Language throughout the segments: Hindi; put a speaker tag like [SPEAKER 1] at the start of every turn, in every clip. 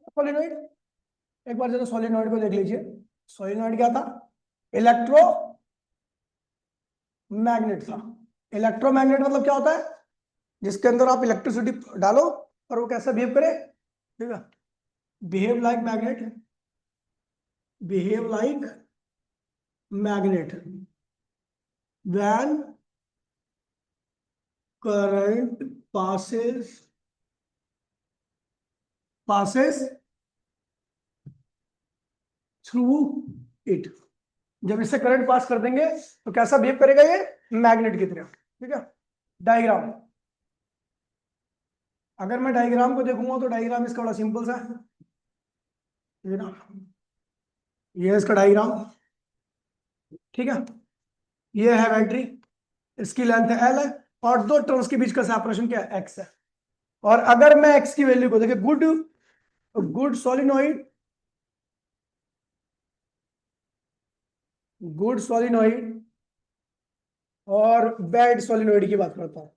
[SPEAKER 1] सोलिनॉइड, एक बार जरा सोलिनॉइड को देख लीजिए। सोलिनॉइड क्या था? इलेक्ट्रो मैग्नेट था। इलेक्ट्रोमैग्नेट मतलब क्या होता है? जिसके अंदर आप इलेक्ट्रिसिटी डालो और वो कैसा बिहेव करे, ठीक है, behave like magnet, behave like magnet when current passes through it. जब इससे करंट पास कर देंगे तो कैसा बिहेव करेगा ये? मैग्नेट की तरह। ठीक है, डायग्राम, अगर मैं डायग्राम को देखूंगा तो डायग्राम इसका बड़ा सिंपल सा है, ये ना, ये है इसका डायग्राम। ठीक है, ये है बैटरी, इसकी लेंथ है L है, और दो टर्न्स के बीच का सेपरेशन क्या है? X है। और अगर मैं X की वैल्यू को देखे, गुड सोलिनॉइड, गुड सोलिनॉइड और बैड सोलिनॉइड की बात करता हूं।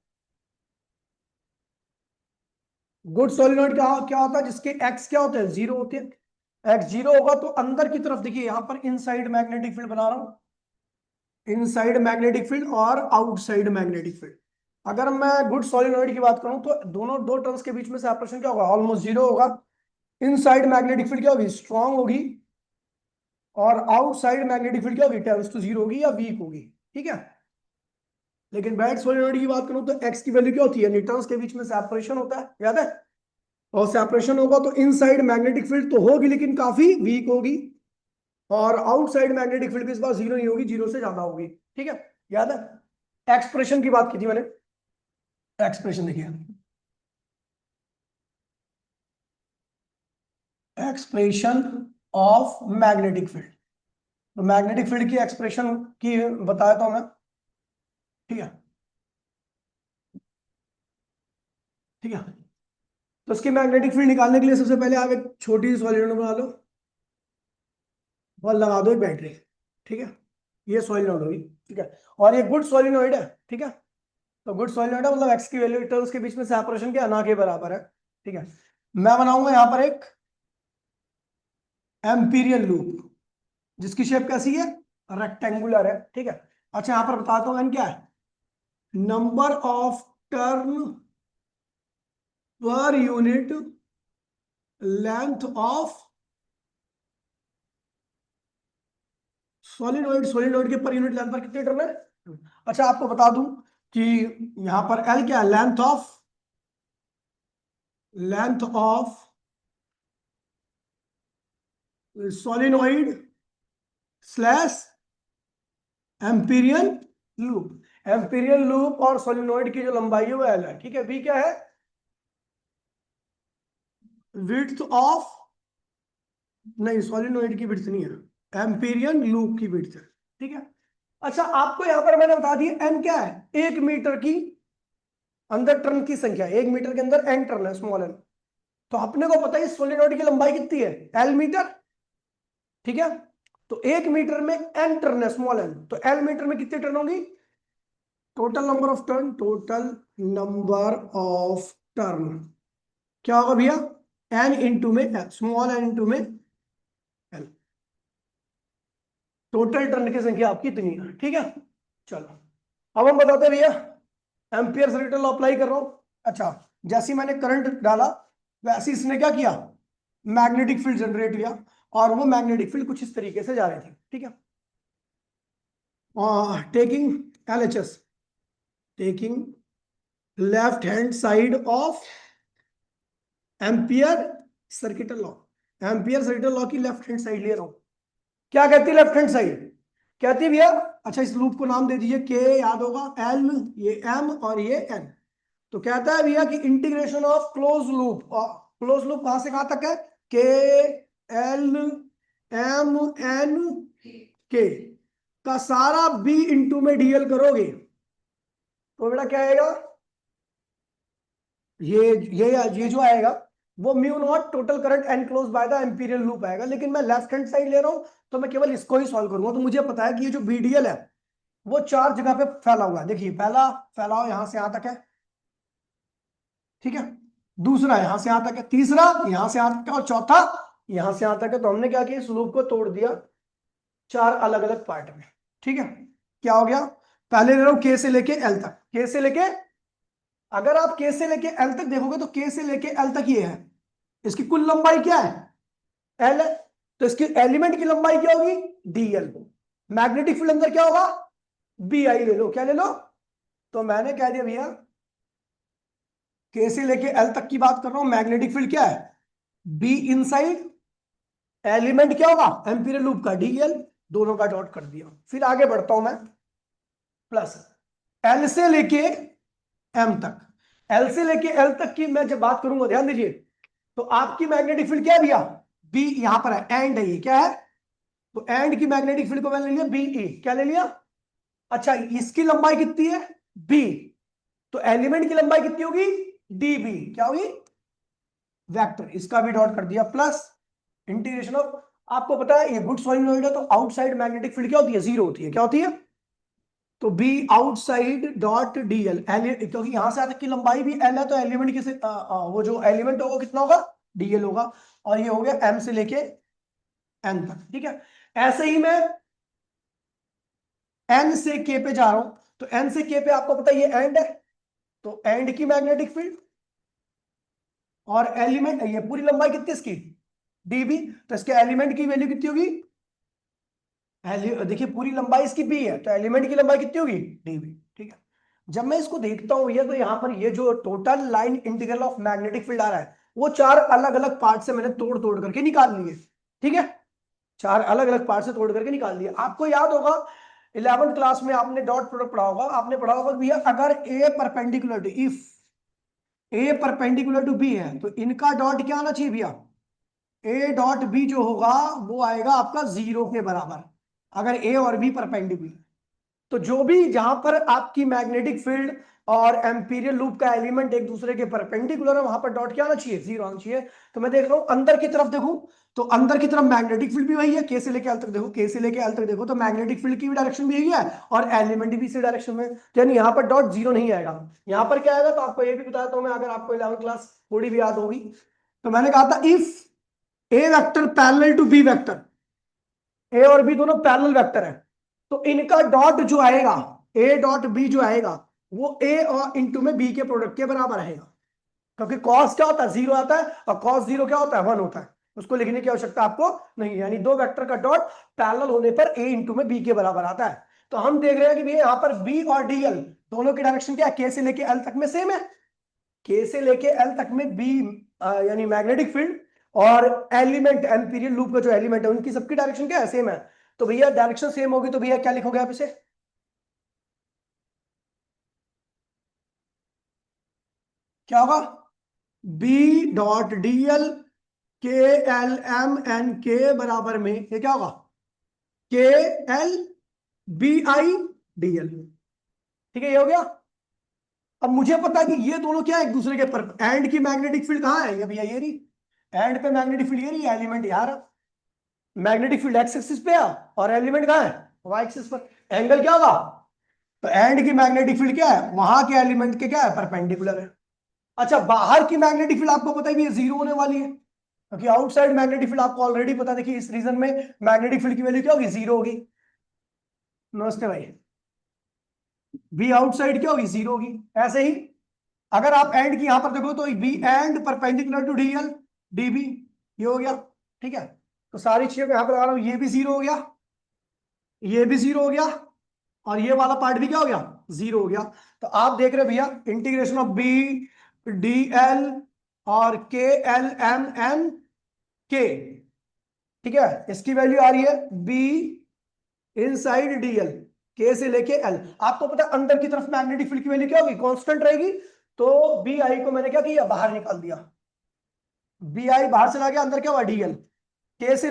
[SPEAKER 1] गुड सोलिनॉइड क्या क्या होता है? जिसके एक्स क्या होते हैं? जीरो होते हैं। एक्स जीरो होगा तो अंदर की तरफ देखिए, यहां पर इनसाइड मैग्नेटिक फील्ड बना रहा हूं, इनसाइड मैग्नेटिक फील्ड और आउटसाइड मैग्नेटिक फील्ड। अगर मैं गुड सोलिनॉइड की बात करूं तो दोनों दो टर्म्स के बीच में सेपरेशन क्या होगा? ऑलमोस्ट जीरो होगा। इनसाइड मैग्नेटिक फील्ड क्या होगी? स्ट्रांग होगी। और आउटसाइड मैग्नेटिक फील्ड क्या होगी? टेंड्स टू जीरो होगी या वीक होगी। ठीक है, लेकिन बैड सोलिनॉइड की बात करूं तो एक्स की वैल्यू क्या होती है? न्यूट्रॉन्स के बीच में सेपरेशन होता है, याद है? और सेपरेशन होगा तो इनसाइड मैग्नेटिक फील्ड तो होगी लेकिन काफी वीक होगी, और आउटसाइड मैग्नेटिक फील्ड भी इस बार जीरो नहीं होगी, जीरो से ज्यादा होगी। ठीक है, याद है? एक्सप्रेशन की बात की थी मैंने, एक्सप्रेशन देखिए, एक्सप्रेशन ऑफ मैग्नेटिक फील्ड। तो मैग्नेटिक फील्ड की एक्सप्रेशन की बताया था मैं। ठीक है, ठीक है, तो उसकी मैग्नेटिक फील्ड निकालने के लिए सबसे पहले आप एक छोटी सी सॉलिनॉइड बना लो और लगा दो एक बैटरी। ठीक है, ये सॉलिनॉइड होगी। ठीक है, और ये गुड सॉलिनॉइड है। ठीक है, तो गुड सॉलिनॉइड है मतलब एक्स की वैल्यू टर्म्स के बीच में सेपरेशन क्या ना के बराबर है। ठीक है, मैं बनाऊंगा यहां पर एक एम्पीरियल लूप जिसकी शेप कैसी है? रेक्टेंगुलर है। ठीक है, अच्छा यहां पर बताता हूं एन क्या है? Number of turn per unit length of solenoid. Solenoid के पर यूनिट लेंथ पर कितने टर्न है? अच्छा आपको बता दूं कि यहां पर एल क्या है? Length of solenoid slash Amperian loop. Amperian loop और सोलिनॉइड की जो लंबाई है वो एल है। ठीक है, बी क्या है? विड्थ ऑफ, नहीं सोलिनॉइड की विड्थ नहीं है, एम्पीरियल लूप की विड्थ है। ठीक है, अच्छा आपको यहां पर मैंने बता दिया एन क्या है? 1 मीटर की अंदर टर्न की संख्या, 1 मीटर के अंदर एन टर्न है, स्मॉल एन। तो अपने को पता है सोलिनॉइड की लंबाई कितनी है? L meter. ठीक है, तो 1 मीटर में एन टर्न है, स्मॉल एन, तो एल मीटर में कितनी टर्न होगी? Total number of turn, total number of turn क्या होगा भैया? एन इंटू में एल, स्मॉल एन इंटू में एल। टोटल टर्न की संख्या आपकी इतनी है। ठीक है, चलो अब हम बताते हैं भैया, एम्पियर सर्किट लॉ अप्लाई कर रहा हूं। अच्छा, जैसे ही मैंने करंट डाला वैसे इसने क्या किया? मैग्नेटिक फील्ड जनरेट किया, और वो मैग्नेटिक फील्ड कुछ इस तरीके से जा रही थी। ठीक है, taking LHS, taking left hand side of ampere circuit law. Ampere circuit law की लेफ्ट हैंड साइड ले रहा हूं। क्या कहती है लेफ्ट हैंड साइड? कहती है भैया, अच्छा इस लूप को नाम दे दीजिए के, याद होगा, एल, ये एम और ये एन। तो कहता है भैया कि integration of close loop, close loop कहां से कहां तक है? के एल एम एन के का सारा बी इंटू में डीएल करोगे तो बेटा क्या आएगा? ये जो आएगा वो mu naught total current enclose by the Amperian loop आएगा। लेकिन मैं लेफ्ट हैंड साइड ले रहा हूं तो मैं केवल इसको ही सॉल्व करूंगा। तो मुझे पता है कि ये जो बीडीएल है वो 4 जगह पे फैला हुआ है। देखिए पहला फैलाव यहां से यहां तक है। ठीक है, दूसरा यहां से यहां तक है, तीसरा यहां से यहां तक है, और चौथा यहां से यहां तक है। तो हमने क्या किया, इस लूप को तोड़ दिया चार अलग अलग पार्ट में। ठीक है, क्या हो गया, पहले ले लो के से लेके एल तक, के से लेके, अगर आप के से लेके एल तक देखोगे तो के से लेके एल तक ये है, इसकी कुल लंबाई क्या है, एल है। तो इसकी एलिमेंट की लंबाई क्या होगी, डीएल। मैग्नेटिक फील्ड अंदर क्या होगा, बी आई ले लो, क्या ले लो। तो मैंने कह दिया भैया के से लेके एल तक की बात कर रहा हूं, मैग्नेटिक फील्ड क्या है, बी इनसाइड, एलिमेंट क्या होगा एम्पीरियल लूप का डीएल, दोनों का डॉट कर दिया। फिर आगे बढ़ता हूं मैं, प्लस एल से लेके एम तक, एल से लेके एल तक की मैं जब बात करूंगा ध्यान दीजिए, तो आपकी मैग्नेटिक फील्ड क्या है भैया, बी यहां पर है, एंड है, ये क्या है, तो एंड की मैग्नेटिक फील्ड को मैंने ले लिया बी ए, क्या ले लिया। अच्छा, इसकी लंबाई कितनी है, बी, तो एलिमेंट की लंबाई कितनी होगी, डी बी, क्या होगी, वेक्टर, इसका भी डॉट कर दिया, प्लस इंटीग्रेशन ऑफ, आपको पता है ये गुड सॉलिनॉइड है तो आउटसाइड मैग्नेटिक फील्ड क्या होती है, जीरो होती है, क्या होती है, तो बी आउटसाइड डॉट डीएल, क्योंकि यहां से तक की लंबाई भी एल है, तो एलिमेंट किसे वो जो एलिमेंट होगा कितना होगा, डीएल होगा। और ये हो गया एम से लेके एन तक। ठीक है, ऐसे ही मैं एन से के पे जा रहा हूं, तो एन से के पे आपको पता है ये एंड है, तो एंड की मैग्नेटिक फील्ड और एलिमेंट, ये पूरी लंबाई कितनी है इसकी, डीबी, तो इसके एलिमेंट की वैल्यू कितनी होगी, देखिए पूरी लंबाई इसकी बी है, तो एलिमेंट की लंबाई कितनी होगी, डीबी। ठीक है, जब मैं इसको देखता हूं ये, तो यहां पर ये जो total line integral of magnetic field आ रहा है, वो चार अलग अलग पार्ट से मैंने तोड़ तोड़ करके निकाल लिए। ठीक है, चार अलग अलग पार्ट से तोड़ करके निकाल दिया। आपको याद होगा 11th क्लास में आपने डॉट प्रोडक्ट पढ़ा होगा, आपने पढ़ा होगा भैया अगर A perpendicular to, if A perpendicular to B है, तो इनका डॉट क्या आना चाहिए भैया, ए डॉट बी जो होगा वो आएगा आपका जीरो के बराबर, अगर ए और बी परपेंडिकुलर। तो जो भी जहां पर आपकी मैग्नेटिक फील्ड और एम्पीरियल लूप का एलिमेंट एक दूसरे के परपेंडिकुलर है, वहां पर डॉट क्या आना चाहिए, जीरो आना चाहिए। तो मैं देख रहा हूं अंदर की तरफ देखूं, तो अंदर की तरफ मैग्नेटिक फील्ड भी वही है, के से लेके एल तक देखो, के से लेके एल तक देखो, तो मैग्नेटिक फील्ड की भी डायरेक्शन भी यही है और एलिमेंट भी इसी डायरेक्शन में, यानी यहाँ पर डॉट जीरो नहीं आएगा। यहाँ पर क्या आएगा, तो आपको ये भी बताता हूं मैं, अगर आपको 11th क्लास थोड़ी भी याद होगी, तो मैंने कहा था if A vector parallel to B vector, A और बी दोनों पैरेलल वेक्टर है, तो इनका डॉट जो आएगा, ए डॉट बी जो आएगा, वो ए और इंटू में बी के प्रोडक्ट के बराबर आएगा, क्योंकि कॉस क्या होता है, जीरो आता है, और कॉस जीरो क्या होता है, वन होता है, उसको लिखने की आवश्यकता आपको नहीं, यानी दो वेक्टर का डॉट पैरेलल होने पर ए इंटू में बी के बराबर आता है। तो हम देख रहे हैं कि भैया यहाँ पर बी और डीएल दोनों की डायरेक्शन क्या है, के से लेके एल तक में सेम है, के से लेके एल तक में बी यानी मैग्नेटिक फील्ड और एलिमेंट एम्पीरियल लूप का जो एलिमेंट है उनकी सबकी डायरेक्शन क्या है, सेम है। तो भैया डायरेक्शन सेम होगी, तो भैया क्या लिखोगे आप इसे, क्या होगा, बी डॉट डीएल के एल एम एन के बराबर में ये क्या होगा, के एल बी आई डीएल। ठीक है, ये हो गया। अब मुझे पता है कि ये दोनों क्या है एक दूसरे के पर, एंड की मैग्नेटिक फील्ड कहाँ है, ये भैया ये रही, एंड पे मैग्नेटिक फील्ड ये रही, एलिमेंट यार, मैग्नेटिक फील्ड एक्स एक्सिस पे है और एलिमेंट कहाँ है, वाई एक्सिस पर, एंगल क्या होगा, तो एंड की मैग्नेटिक फील्ड क्या है, वहां के एलिमेंट के क्या है, परपेंडिकुलर है। अच्छा, बाहर की मैग्नेटिक फील्ड आपको पता है जीरो होने वाली है, क्योंकि आउटसाइड मैग्नेटिक फील्ड आपको ऑलरेडी पता है, देखिए इस रीजन में मैग्नेटिक फील्ड की वैल्यू क्या होगी, जीरो होगी। नमस्ते भाई, बी आउटसाइड क्या होगी, जीरो होगी। ऐसे ही अगर आप एंड की यहां पर देखो, तो B and perpendicular to DL DB, ये हो गया। ठीक है, तो सारी चीजों को यहां पर लगा रहा हूं, ये भी जीरो हो गया, ये भी जीरो हो गया, और ये वाला पार्ट भी क्या हो गया, जीरो हो गया। तो आप देख रहे हो भैया integration of B D L और के एल एम एन के, ठीक है, इसकी वैल्यू आ रही है बी इनसाइड डीएल, के से लेके एल। आपको पता है अंदर की तरफ मैग्नेटिक फील्ड की वैल्यू क्या होगी, कांस्टेंट रहेगी, तो बी आई को मैंने क्या किया, बाहर निकाल दिया, बी आई बाहर चला गया, अंदर क्या हुआ, डीएल, के से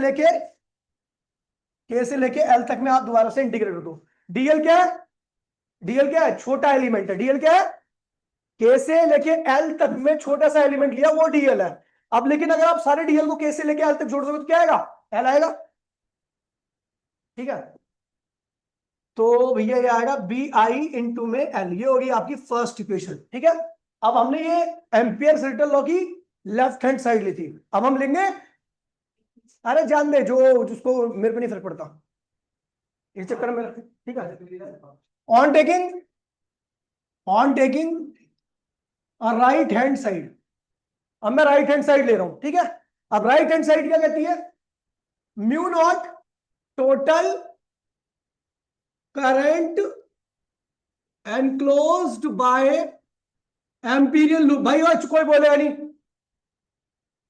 [SPEAKER 1] लेके एल तक में आप दोबारा से इंटीग्रेट कर दो। डीएल क्या है, डीएल क्या है, छोटा एलिमेंट है, डीएल क्या है, के से लेके एल तक में छोटा सा एलिमेंट लिया वो डीएल है। अब लेकिन अगर आप सारे डीएल को के से लेके एल तक जोड़ दोगे तो क्या आएगा, एल आएगा। ठीक है, तो भैया ये आएगा बी आई इंटू में एल, ये होगी आपकी फर्स्ट इक्वेशन। ठीक है, अब हमने ये एम्पियर सर्किल लॉ की लेफ्ट हैंड साइड ली थी, अब हम लेंगे, अरे जान दे, जो जिसको मेरे को नहीं फर्क पड़ता इस चक्कर में, ठीक है। On taking, on taking right hand side, अब मैं राइट हैंड साइड ले रहा हूं, ठीक है। अब राइट हैंड साइड क्या कहती है, mu naught total current enclosed bye Amperian loop. भाई आज कोई बोलेगा नहीं,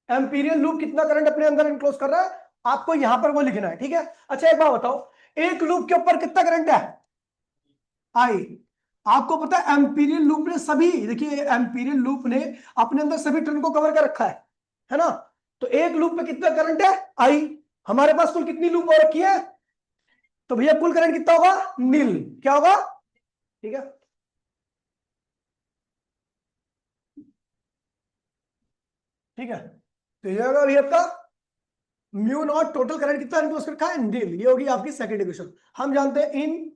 [SPEAKER 1] एम्पीरियल लूप कितना करंट अपने अंदर एनक्लोज कर रहा है, आपको यहां पर वो लिखना है, ठीक है। अच्छा एक बात बताओ, एक लूप के ऊपर कितना करंट है, आई। आपको पता है एम्पीरियल लूप ने सभी, देखिए एम्पीरियल लूप ने अपने अंदर सभी टर्न को कवर कर रखा है ना। तो एक लूप पे कितना करंट है, आई। हमारे पास कुल कितनी लूप हो रखी है, तो भैया कुल करंट कितना होगा, नील, क्या होगा, ठीक है। ठीक है, तो ये होगा भैया आपका म्यू नॉट टोटल करंट कितना एनक्लोज रखा है, नील। ये होगी आपकी सेकंड इक्वेशन। हम जानते हैं in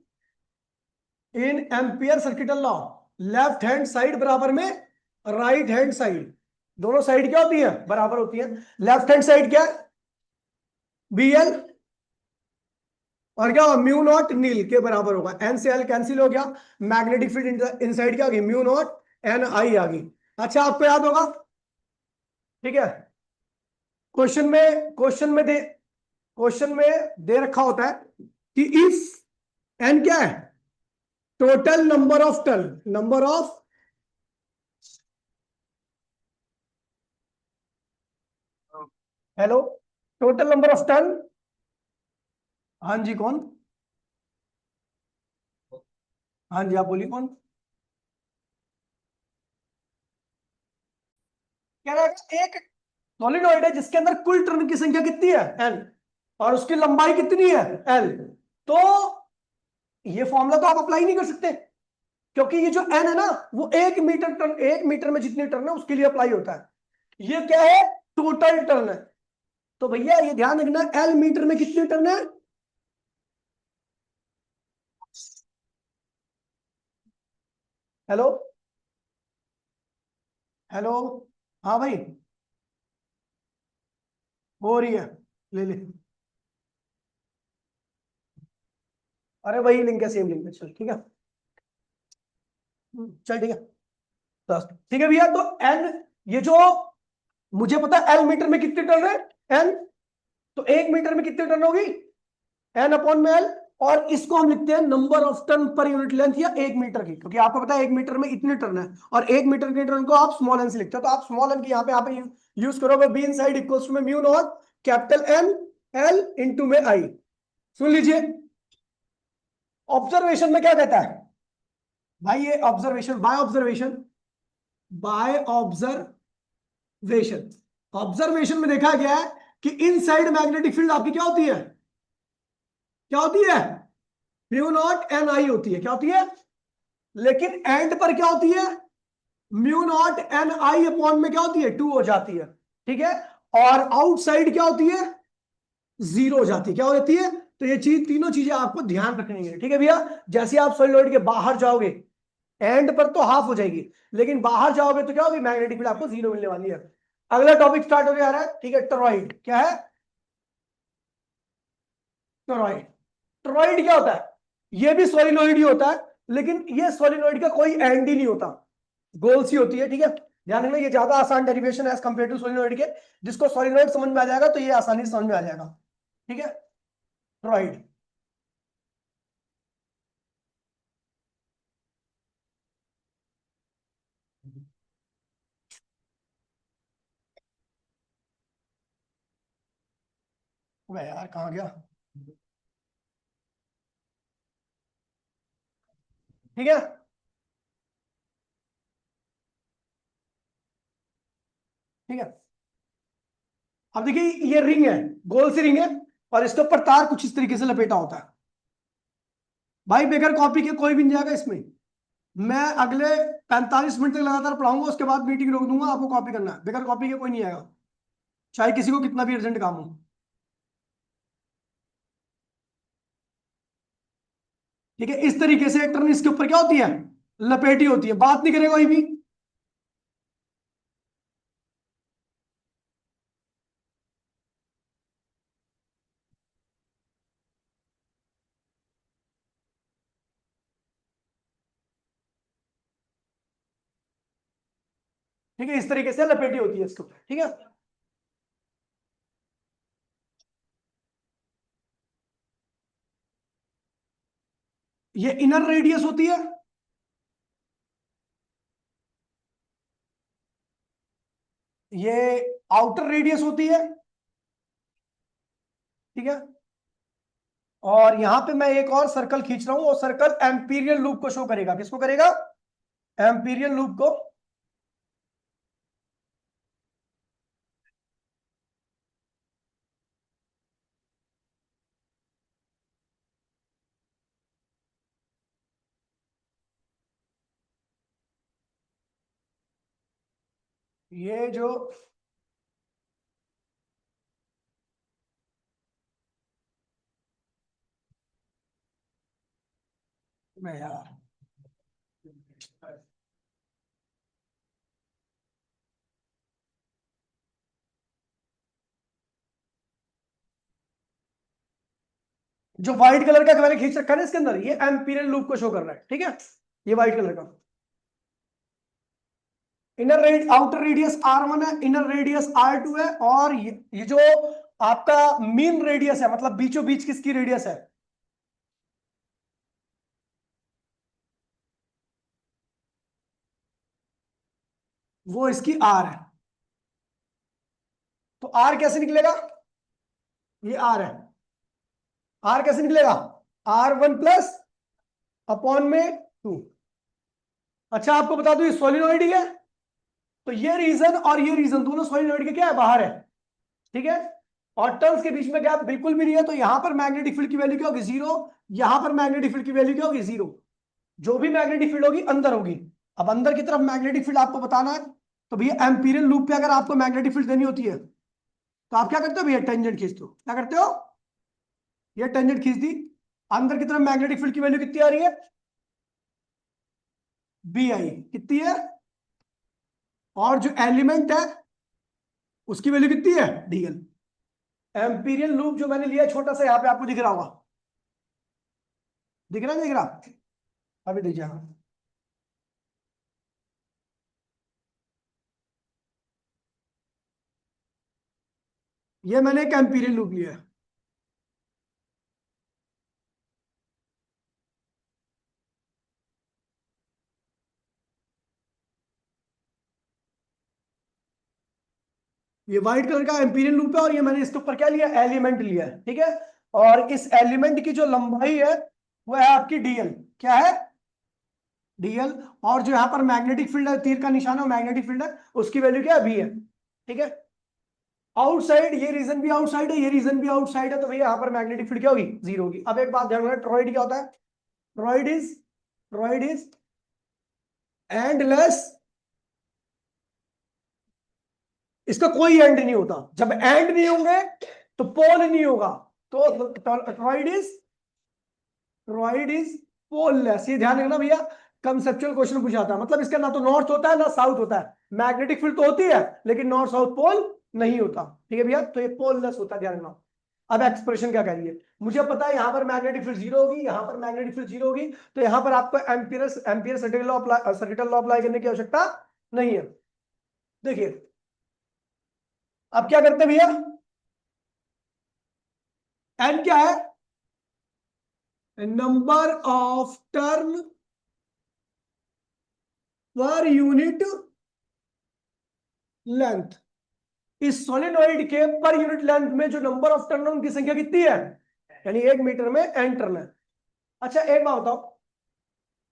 [SPEAKER 1] in Ampere circuital law, left hand side बराबर में राइट हैंड साइड, दोनों साइड क्या होती है, बराबर होती है। लेफ्ट हैंड साइड क्या है, BL, और क्या होगा, म्यू नॉट नील के बराबर होगा। एन से एल कैंसिल हो गया, मैग्नेटिक फील्ड इनसाइड क्या होगी, म्यू नॉट NI आ गई। अच्छा आपको याद होगा, ठीक है। क्वेश्चन में दे रखा होता है कि इफ एन क्या है, total number of turn, number of, hello, total number of turn, हाँ जी कौन, हाँ जी आप बोलिए कौन कह रहा है। एक सॉलिडॉइड है जिसके अंदर कुल टर्न की संख्या कितनी है, N, और उसकी लंबाई कितनी है, L। तो ये फॉर्मूला तो आप अप्लाई नहीं कर सकते, क्योंकि ये जो N है ना, वो 1 मीटर टर्न, 1 मीटर में जितनी टर्न है उसके लिए अप्लाई होता है। ये क्या है, टोटल टर्न है। तो भैया ये ध्यान रखना, L मीटर में कितनी टर्न है, हेलो, हेलो, हाँ भाई, हो रही है, ले ले, अरे वही लिंक है, सेम लिंक है, चल ठीक है, चल ठीक है, बस ठीक है भैया। तो एन, ये जो मुझे पता है L मीटर में कितनी टर्न है, N, तो 1 मीटर में कितनी टर्न होगी, N/L। और इसको हम लिखते हैं number of turn per unit length, या 1 मीटर की, क्योंकि आपको पता है 1 मीटर में इतने टर्न है, और 1 मीटर के टर्न को आप स्मॉल एन से लिखते हो, तो आप स्मॉल एन की यहाँ पे यूज करोगे, B inside equals to mu not capital N L into में I। सुन लीजिए, ऑब्जर्वेशन में क्या कहता है भाई, ये ऑब्जर्वेशन, बाय ऑब्जर्वेशन, ऑब्जर्वेशन में देखा गया है कि इनसाइड मैग्नेटिक फील्ड आपकी क्या होती है, क्या होती है, म्यू नॉट NI होती है, क्या होती है। लेकिन एंड पर क्या होती है, म्यू नॉट NI/, में क्या होती है, 2 हो जाती है, ठीक है। और आउटसाइड क्या होती है, 0 हो जाती है, क्या हो जाती है। तो ये चीज, तीनों चीजें आपको ध्यान रखनी है, ठीक है भैया। जैसे आप सॉलिडॉइड के बाहर जाओगे, एंड पर तो हाफ हो जाएगी, लेकिन बाहर जाओगे तो क्या होगी, मैग्नेटिक फील्ड आपको 0 मिलने वाली है। अगला टॉपिक स्टार्ट होने आ रहा है, ठीक है, टोरॉइड क्या है, टोरॉइड। टोरॉइड क्या होता है, ये भी सोलिनॉइड ही होता है, लेकिन ये सोलिनॉइड का कोई एंड ही नहीं होता, गोल सी होती है, ठीक है। ध्यान रखना, ये ज्यादा आसान डेरिवेशन है एज कंपेयर टू सोलिनॉइड के। जिसको सोलिनॉइड समझ में आ जाएगा तो ये आसानी से समझ में आ जाएगा, ठीक है। टोरॉइड, अबे यार कहाँ गया, ठीक है, ठीक है। अब देखिए ये रिंग है, गोल सी रिंग है, और इसके ऊपर तार कुछ इस तरीके से लपेटा होता है। भाई बगैर कॉपी के कोई भी नहीं जाएगा इसमें, मैं अगले 45 मिनट तक लगातार पढ़ाऊंगा, उसके बाद मीटिंग रोक दूंगा, आपको कॉपी करना है, बगैर कॉपी के कोई नहीं आएगा, चाहे किसी को कितना भी अर्जेंट काम हो, ठीक है। इस तरीके से टर्न इसके ऊपर क्या होती है, लपेटी होती है, बात नहीं करेगा कोई भी, ठीक है, इस तरीके से लपेटी होती है इसको, ठीक है। ये इनर रेडियस होती है, ये आउटर रेडियस होती है, ठीक है। और यहां पे मैं एक और सर्कल खींच रहा हूं, वो सर्कल एम्पीरियल लूप को शो करेगा। किसको करेगा? एम्पीरियल लूप को। ये जो मैं यार जो व्हाइट कलर का मैंने खींच रखा है ना इसके अंदर, ये एम्पीरियल लूप को शो कर रहा है, ठीक है। ये व्हाइट कलर का inner red outer radius R1 है, इनर रेडियस R2 है, और ये जो आपका मीन रेडियस है, मतलब बीचों बीच किसकी रेडियस है? वो इसकी R है। तो R कैसे निकलेगा? ये R है। R कैसे निकलेगा? R1 प्लस अपॉन में 2। अच्छा, आपको बता दूं ये सोलिनॉइड ही है, तो ये रीजन और ये रीजन दोनों सोलिनॉइड के क्या है? बाहर है, ठीक है। और टर्न्स के बीच में गैप बिल्कुल भी नहीं है, तो यहां पर मैग्नेटिक फील्ड की वैल्यू क्या होगी? 0। यहां पर मैग्नेटिक फील्ड की वैल्यू क्या होगी? 0। जो भी मैग्नेटिक फील्ड होगी अंदर होगी। अब अंदर की तरफ मैग्नेटिक फील्ड आपको बताना है, तो भैया एम्पीरियल लूप पे अगर आपको मैग्नेटिक फील्ड देनी होती है, तो आप क्या करते हो भैया? टेंजेंट खींचते हो। क्या करते हो? ये टेंजेंट खींच दी। अंदर की तरफ मैग्नेटिक फील्ड की वैल्यू कितनी आ रही है? BI कितनी है? और जो एलिमेंट है उसकी वैल्यू कितनी है? DL। एम्पीरियल लूप जो मैंने लिया छोटा सा, यहां पे आपको दिख रहा होगा, दिख रहा है? दिख रहा? अभी दिख जाएगा। ये मैंने एक एम्पीरियल लूप लिया है। ये व्हाइट कलर का एम्पीरियल लूप है, और ये मैंने इसके ऊपर क्या लिया? एलिमेंट लिया है, ठीक है। और इस एलिमेंट की जो लंबाई है वो है आपकी DL। क्या है? DL। और जो यहाँ पर मैग्नेटिक फील्ड है, तीर का निशान है, मैग्नेटिक फील्ड है, उसकी वैल्यू क्या है? V है, ठीक है। आउटसाइड, ये रीजन भी आउटसाइड है, ये रीजन भी आउटसाइड है, तो भैया यहाँ पर मैग्नेटिक फील्ड क्या होगी? 0 होगी। अब एक बात ध्यान रखना, टोरॉइड क्या होता है? टोरॉइड इज एंडलेस, इसका कोई एंड नहीं होता। जब एंड नहीं होंगे तो पोल नहीं होगा। तो टोरॉइड इज पोललेस। ये ध्यान रखना भैया, कंसेप्चुअल क्वेश्चन पूछा था, मतलब इसका ना तो नॉर्थ होता है ना साउथ होता है। मैग्नेटिक फील्ड तो होती है, लेकिन नॉर्थ साउथ पोल नहीं होता, ठीक है भैया। तो ये पोललेस होता है, ध्यान रखना। अब एक्सप्रेशन क्या कह रही है? मुझे पता है यहां पर मैग्नेटिक फील्ड 0 होगी, यहां पर मैग्नेटिक फील्ड 0 होगी, तो यहां पर आपको एम्पियर सर्किटल लॉ अप्लाई करने की आवश्यकता नहीं है। देखिए, अब क्या करते हैं भैया? एन क्या है? Number of turn per unit length. इस सोलेनोइड के पर यूनिट लेंथ में जो नंबर ऑफ टर्न है उनकी संख्या कितनी है? यानी 1 मीटर में एन टर्न है। अच्छा, एक बात बताओ,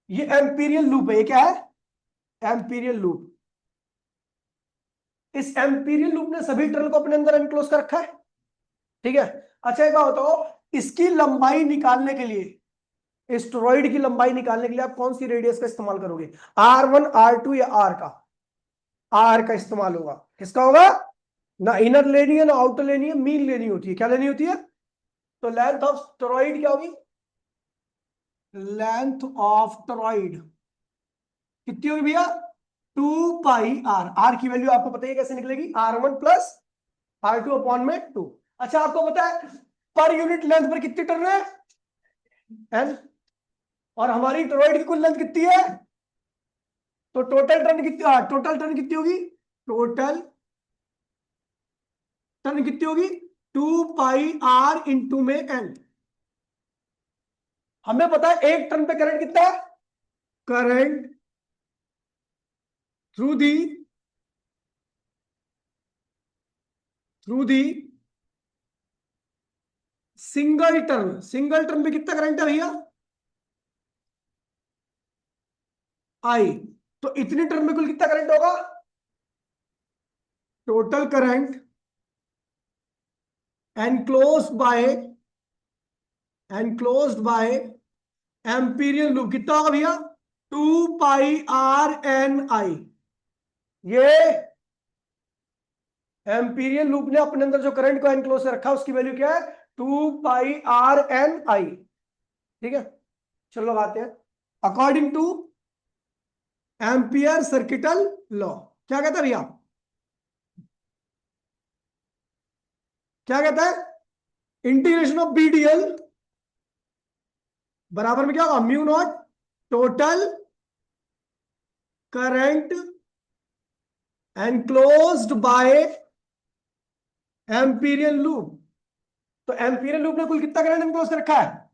[SPEAKER 1] ये एम्पीरियल लूप है, ये क्या है? Amperian loop. इस एम्पीरियल लूप ने सभी टर्न को अपने अंदर एनक्लोज कर रखा है, ठीक है। अच्छा, एक बात बताओ, इसकी लंबाई निकालने के लिए, इस टोरॉइड की लंबाई निकालने के लिए आप कौन सी रेडियस का इस्तेमाल करोगे? R1, R2 या R का? R का इस्तेमाल होगा। किसका होगा? ना इनर लेनी है ना आउटर लेनी है, मीन लेनी होती है। क्या लेनी होती है? तो लेंथ ऑफ टोरॉइड क्या होगी? लेंथ ऑफ टोरॉइड कितनी होगी भैया? 2 पाई R। R की वैल्यू आपको पता है कैसे निकलेगी? R1 प्लस R2 अपॉन में 2। अच्छा, आपको पता है पर यूनिट लेंथ पर कितनी टर्न है? N। और हमारी टोरॉइड की कुल लेंथ कितनी है? तो टोटल टर्न कितनी होगी? टोटल टर्न कितनी होगी 2 पाई r इंटू में n। हमें पता है एक टर्न पे करंट कितना है, current through the single turn पे कितना करंट है भैया, आई। तो इतनी टर्न में कुल कितना करंट होगा, total current enclosed bye Amperian loop कितना होगा भैया, 2 पाई r n i। ये एम्पीरियल लूप ने अपने अंदर जो करंट को एनक्लोज से रखा उसकी वैल्यू क्या है, 2 पाई r n i। ठीक है, चलो लगाते हैं। According two ampere circuital law, क्या कहता है भैया, क्या कहता है, इंटीग्रेशन ऑफ BDL बराबर में क्या होगा, mu naught total current enclosed bye Amperian loop. तो एम्पीरियल लूप ने कुल कितना करंट एनक्लोज कर रखा है,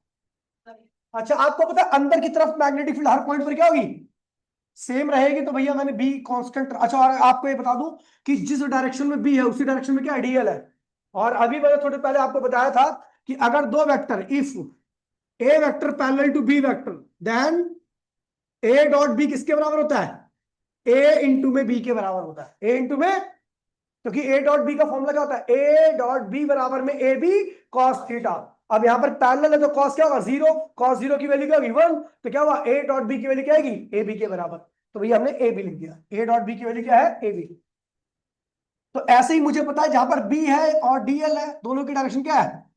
[SPEAKER 1] अच्छा आपको पता है अंदर की तरफ मैग्नेटिक फील्ड हर पॉइंट पर क्या होगी, सेम रहेगी। तो भैया मैंने बी कांस्टेंट, अच्छा और आपको ये बता दूं कि जिस डायरेक्शन में बी है उसी डायरेक्शन में क्या डीएल है। और अभी मैंने थोड़े पहले आपको बताया था कि अगर दो vector, if A vector parallel to B vector, then A dot B किसके बराबर होता है, ए इंटू में बी के बराबर होता है, ए इंटू में, क्योंकि ए डॉट बी का फॉर्मूला क्या होता है, ए डॉट बी बराबर में ए बी कॉस थीटा। अब यहां पर पैरेलल है तो कॉस क्या होगा, 0, कॉस 0 की वैल्यू क्या होगी 1, तो क्या हुआ ए डॉट बी की वैल्यू क्या आएगी, ए बी के बराबर। तो भैया हमने ए बी लिख दिया, ए डॉट बी की वैल्यू क्या है, ए बी। तो ऐसे ही मुझे पता है जहां पर बी है और डीएल है दोनों की डायरेक्शन क्या है,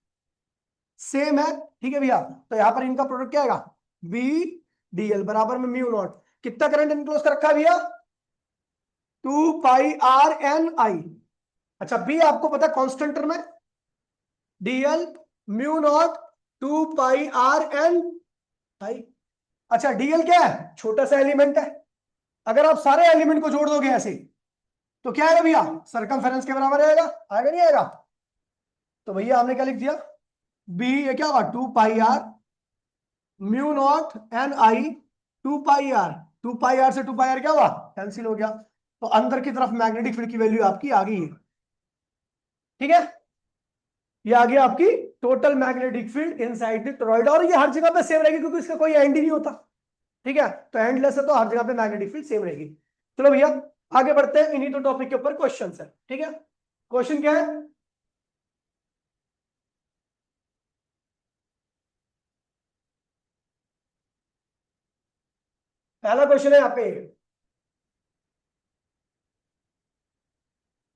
[SPEAKER 1] सेम है। ठीक है भैया, तो यहां पर इनका प्रोडक्ट क्या आएगा, बी डीएल बराबर में म्यू नॉट, कितना करंट इनक्लोज कर रखा है भैया, 2 पाई r n i। अच्छा बी आपको पता है कांस्टेंट टर्म है, DL mu naught 2 pi r n i। अच्छा डीएल क्या है, छोटा सा एलिमेंट है, अगर आप सारे एलिमेंट को जोड़ दोगे ऐसे तो क्या आएगा भैया, सरकमफेरेंस के बराबर आएगा, आएगा नहीं आएगा। तो भैया हमने क्या लिख दिया, बी ये क्या होगा 2 पाई r mu naught n i, 2 pi r, 2 pi r से 2 पाई r क्या हुआ, कैंसिल हो गया। तो अंदर की तरफ मैग्नेटिक फील्ड की वैल्यू आपकी आ गई है। ठीक है, ये आ गया आपकी total magnetic field inside the torrid, और ये हर जगह पे सेम रहेगी क्योंकि इसका कोई एंड ही नहीं होता। ठीक है, तो एंडलेस है तो हर जगह पे मैग्नेटिक फील्ड सेम रहेगी। चलो भैया आगे बढ़ते हैं, इन्हीं तो टॉपिक के ऊपर क्वेश्चन है। ठीक है, क्वेश्चन क्या है, पहला क्वेश्चन है यहाँ पे।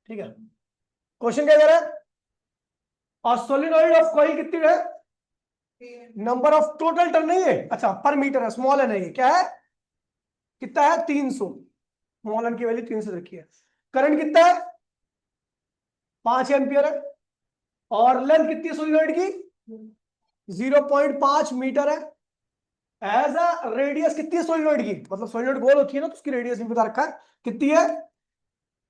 [SPEAKER 1] ठीक है, क्वेश्चन क्या कह रहा है, और सोलिनॉइड ऑफ कॉइल कितनी है, नंबर ऑफ टोटल टर्न नहीं है, अच्छा पर मीटर है, स्मॉल है नहीं, क्या है, कितना है 300, स्मॉल एन की वैल्यू 300 रखी है। करंट कितना है 5 एम्पियर है, और लेंथ कितनी है सोलिनॉइड की 0.5 मीटर है। एज अ रेडियस कितनी है सोलिनॉइड की, मतलब सोलिनॉइड गोल होती है ना तो उसकी रेडियस भी बता रखा है कितनी है,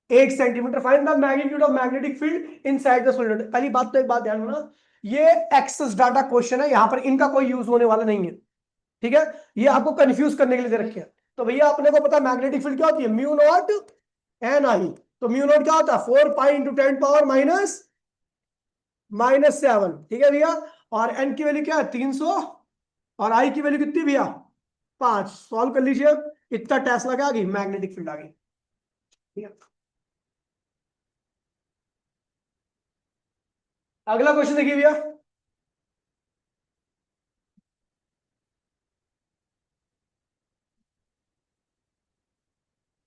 [SPEAKER 1] 1 centimetre. Find the magnitude of magnetic field inside the solenoid. पहली बात तो एक बात ध्यान रखना, ये एक्सेस डाटा क्वेश्चन है, यहां पर इनका कोई यूज होने वाला नहीं है। ठीक है, ये आपको कंफ्यूज करने के लिए दे रखे हैं। तो भैया अपने को पता है मैग्नेटिक फील्ड क्या होती है, म्यू नॉट एन आई। तो म्यू नॉट क्या होता है 4 पाई इंटू 10⁻⁻7। ठीक है भैया, और एन की वैल्यू क्या है 300, और आई की वैल्यू कितनी भैया 5। सॉल्व कर लीजिए, इतना टेस्ला क्या आ गई, मैग्नेटिक फील्ड आ गई। ठीक है, अगला क्वेश्चन देखिए भैया,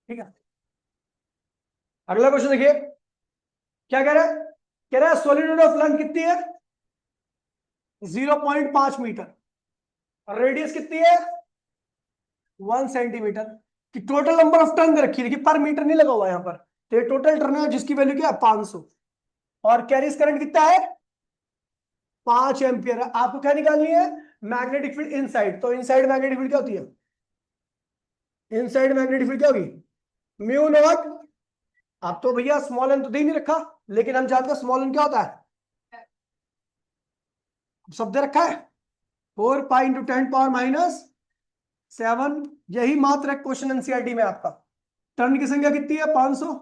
[SPEAKER 1] ठीक है अगला क्वेश्चन देखिए क्या कह रहा है, कह रहा है सोलिनॉइड ऑफ लेंथ कितनी है 0.5 मीटर, और रेडियस कितनी है 1 सेंटीमीटर, कि टोटल नंबर ऑफ टर्न दे रखी है, देखिए पर मीटर नहीं लगा हुआ यहां पर, तो ये टोटल टर्न है जिसकी वैल्यू क्या है 500, और कैरियस करंट कितना है 5 एम्पियर है। आपको क्या निकालनी है, मैग्नेटिक फील्ड इनसाइड। तो इनसाइड मैग्नेटिक फील्ड क्या होती है, इनसाइड मैग्नेटिक फील्ड क्या होगी, म्यू नॉट आप तो भैया स्मॉल एन तो दे ही नहीं रखा, लेकिन हम जानते हैं स्मॉल एन क्या होता है, सब दे रखा है। 4 पाई × 10⁻⁷ यही मात्र एक क्वेश्चन एनसीईआरटी में आपका। टर्न की संख्या कितनी है 500,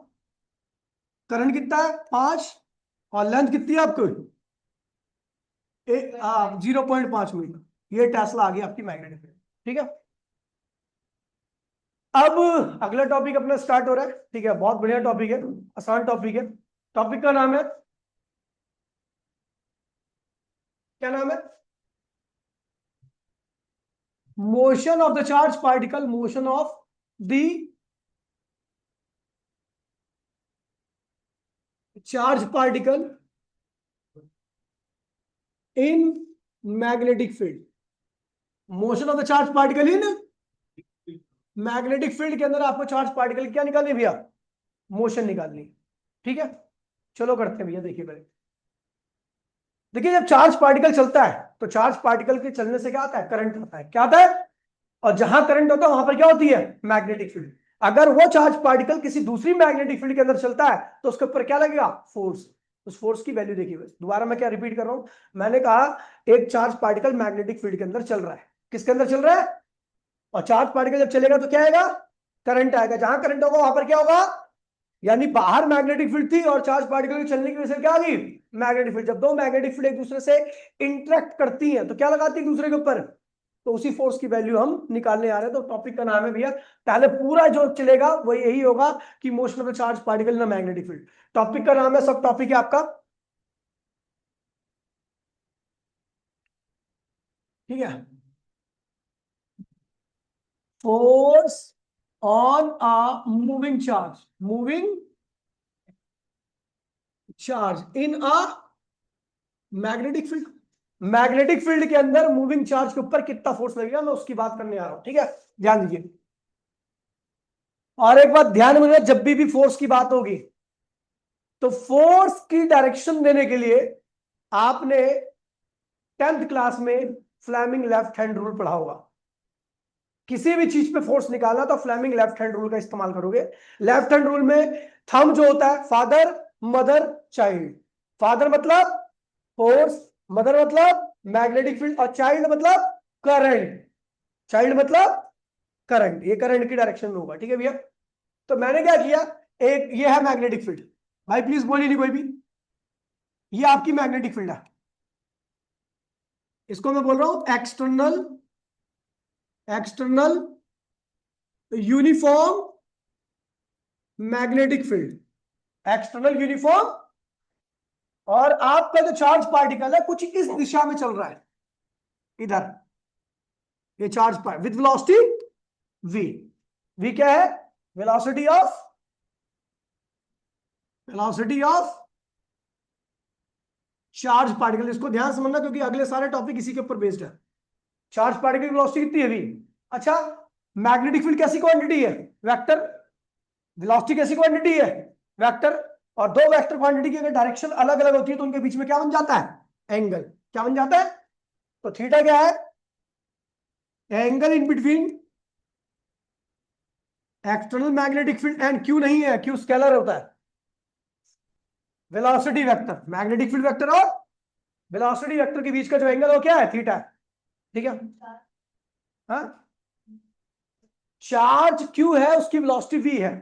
[SPEAKER 1] करंट कितना है 5, और लेंथ कितनी है आपको 0.5 मीटर। ये टेस्ला आ गई आपकी मैग्नेटिक फील्ड। ठीक है, अब अगला टॉपिक अपना स्टार्ट हो रहा है। ठीक है, बहुत बढ़िया टॉपिक है, आसान टॉपिक है। टॉपिक का नाम है, क्या नाम है, motion of the charge particle, motion of the charge particle in magnetic field. Motion of the charge particle in magnetic field के अंदर आपको चार्ज पार्टिकल क्या निकालनी है भैया, मोशन निकालनी। ठीक है, चलो करते हैं भैया। देखिए पहले, देखिए जब चार्ज पार्टिकल चलता है तो चार्ज पार्टिकल के चलने से क्या आता है, करंट आता है। क्या आता है, और जहां करंट होता है वहां पर क्या होती है, मैग्नेटिक फील्ड। अगर वो चार्ज पार्टिकल किसी दूसरी मैग्नेटिक फील्ड के अंदर चलता है तो उसके ऊपर क्या लगेगा, फोर्स। उस फोर्स की वैल्यू देखिए, बस दोबारा मैं क्या रिपीट कर रहा हूं, मैंने कहा एक चार्ज पार्टिकल मैग्नेटिक फील्ड के अंदर चल रहा है। किसके अंदर चल रहा है, और चार्ज पार्टिकल जब चलेगा तो क्या आएगा, करंट आएगा। जहां करंट होगा वहां पर क्या होगा, यानी बाहर मैग्नेटिक फील्ड थी और चार्ज पार्टिकल के चलने की वजह से क्या आ गई, मैग्नेटिक फील्ड। जब दो मैग्नेटिक फील्ड एक दूसरे से इंटरेक्ट करती हैं तो क्या लगाती है दूसरे के ऊपर, तो उसी फोर्स की वैल्यू हम निकालने आ रहे हैं। तो टॉपिक का नाम है भैया, पहले पूरा जो चलेगा वो यही होगा कि motion of the charge particle in magnetic field. Topic का नाम है, सब टॉपिक है आपका। ठीक है, force on a moving charge, moving charge in a magnetic field. Magnetic field के अंदर मूविंग चार्ज के ऊपर कितना फोर्स लगेगा, मैं उसकी बात करने आ रहा हूं। ठीक है, ध्यान दीजिए। और एक बात ध्यान में रखना, जब भी फोर्स की बात होगी तो फोर्स की डायरेक्शन देने के लिए आपने 10th क्लास में फ्लेमिंग लेफ्ट हैंड रूल पढ़ा होगा। किसी भी चीज पे फोर्स निकालना तो फ्लेमिंग लेफ्ट हैंड रूल का इस्तेमाल करोगे। लेफ्ट हैंड रूल में थंब जो होता है, फादर मदर चाइल्ड। फादर मतलब फोर्स, मदर मतलब मैग्नेटिक फील्ड, और चाइल्ड मतलब करंट। चाइल्ड मतलब करंट, ये करंट की डायरेक्शन में होगा। ठीक है भैया, तो मैंने क्या किया, एक ये है मैग्नेटिक फील्ड, भाई प्लीज बोलिए नहीं कोई भी, ये आपकी मैग्नेटिक फील्ड है। इसको मैं बोल रहा हूं external, external uniform magnetic field, external uniform. और आपका जो चार्ज पार्टिकल है कुछ इस दिशा में चल रहा है, इधर, ये charge particle with velocity v। v क्या है, velocity of, velocity of charge particle. इसको ध्यान समझना क्योंकि अगले सारे टॉपिक इसी के ऊपर बेस्ड है। चार्ज पार्टिकल की वेलोसिटी कितनी है v। अच्छा, मैग्नेटिक फील्ड कैसी क्वांटिटी है, वेक्टर। वेलोसिटी कैसी क्वांटिटी है, वेक्टर। और दो वेक्टर क्वांटिटी की अगर डायरेक्शन अलग अलग होती है तो उनके बीच में क्या बन जाता है, एंगल। क्या बन जाता है, तो थीटा क्या है, angle in between external magnetic field and Q नहीं है, क्यू स्केलर होता है, velocity vector. Magnetic field vector और वेलोसिटी वेक्टर के बीच का जो एंगल हो क्या है, थीटा है। ठीक है, हाँ, चार्ज क्यू है उसकी वेलोसिटी वी है।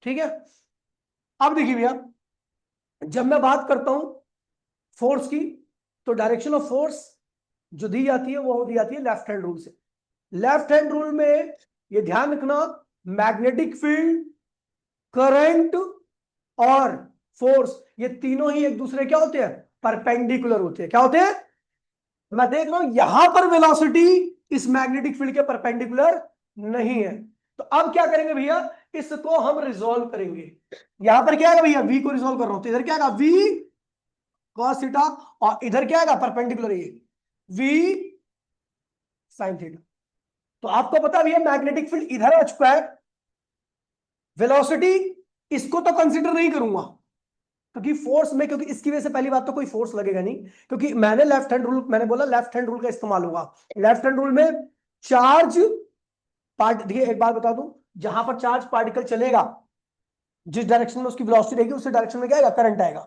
[SPEAKER 1] ठीक है, अब देखिए भैया, जब मैं बात करता हूं फोर्स की तो डायरेक्शन ऑफ फोर्स जो दी जाती है वो दी जाती है लेफ्ट हैंड रूल से। लेफ्ट हैंड रूल में ये ध्यान रखना, मैग्नेटिक फील्ड, करंट और फोर्स, ये तीनों ही एक दूसरे क्या होते हैं, परपेंडिकुलर होते हैं। क्या होते हैं, मैं देख रहा हूं यहां पर वेलोसिटी इस मैग्नेटिक फील्ड के परपेंडिकुलर नहीं है। तो अब क्या करेंगे भैया, इसको हम रिजोल्व करेंगे। यहां पर क्या है भैया, v को रिजोल्व कर रहा हूं तो इधर क्या है, v cos थीटा, और इधर क्या है परपेंडिकुलर, ये v sin थीटा। तो आपको पता भी है मैग्नेटिक फील्ड इधर आ चुका है, वेलोसिटी इसको तो कंसीडर नहीं करूंगा क्योंकि फोर्स में, क्योंकि इसकी वजह से पहली बात तो कोई फोर्स लगेगा नहीं, क्योंकि मैंने लेफ्ट हैंड रूल, मैंने बोला लेफ्ट हैंड रूल का इस्तेमाल होगा। लेफ्ट हैंड रूल में चार्ज पार्ट, देखिए एक बात बता दूं, जहां पर चार्ज पार्टिकल चलेगा जिस डायरेक्शन में उसकी वेलोसिटी रहेगी उसी डायरेक्शन में क्या आएगा, करंट आएगा।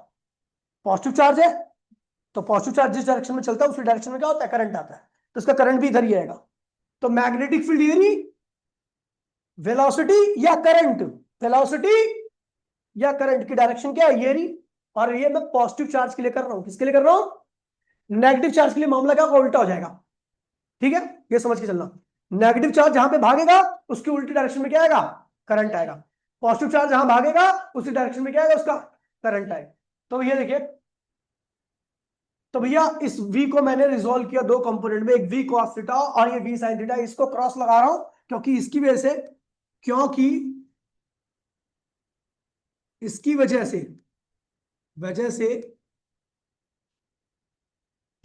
[SPEAKER 1] पॉजिटिव चार्ज है तो पॉजिटिव चार्ज जिस डायरेक्शन में चलता है उसी डायरेक्शन में क्या होता है, करंट आता है, तो उसका करंट भी इधर ही आएगा। तो मैग्नेटिक फील्ड एरी, वेलोसिटी या करंट, वेलोसिटी या करंट की डायरेक्शन क्या है, ये रही। और ये मैं पॉजिटिव चार्ज के लिए कर रहा हूं, किसके लिए कर रहा हूं, नेगेटिव चार्ज के लिए मामला क्या उल्टा हो जाएगा। ठीक है, ये समझ के चलना। नेगेटिव चार्ज जहां पे भागेगा उसकी उल्टी डायरेक्शन में क्या आएगा, करंट आएगा। पॉजिटिव चार्ज जहां भागेगा उसी डायरेक्शन में क्या आएगा, उसका करंट आएगा। तो ये देखिए, तो भैया इस v को मैंने रिजोल्व किया दो कंपोनेंट में, एक v cos थीटा और ये v sin थीटा। इसको क्रॉस लगा रहा हूं क्योंकि इसकी वजह से, क्योंकि इसकी वजह से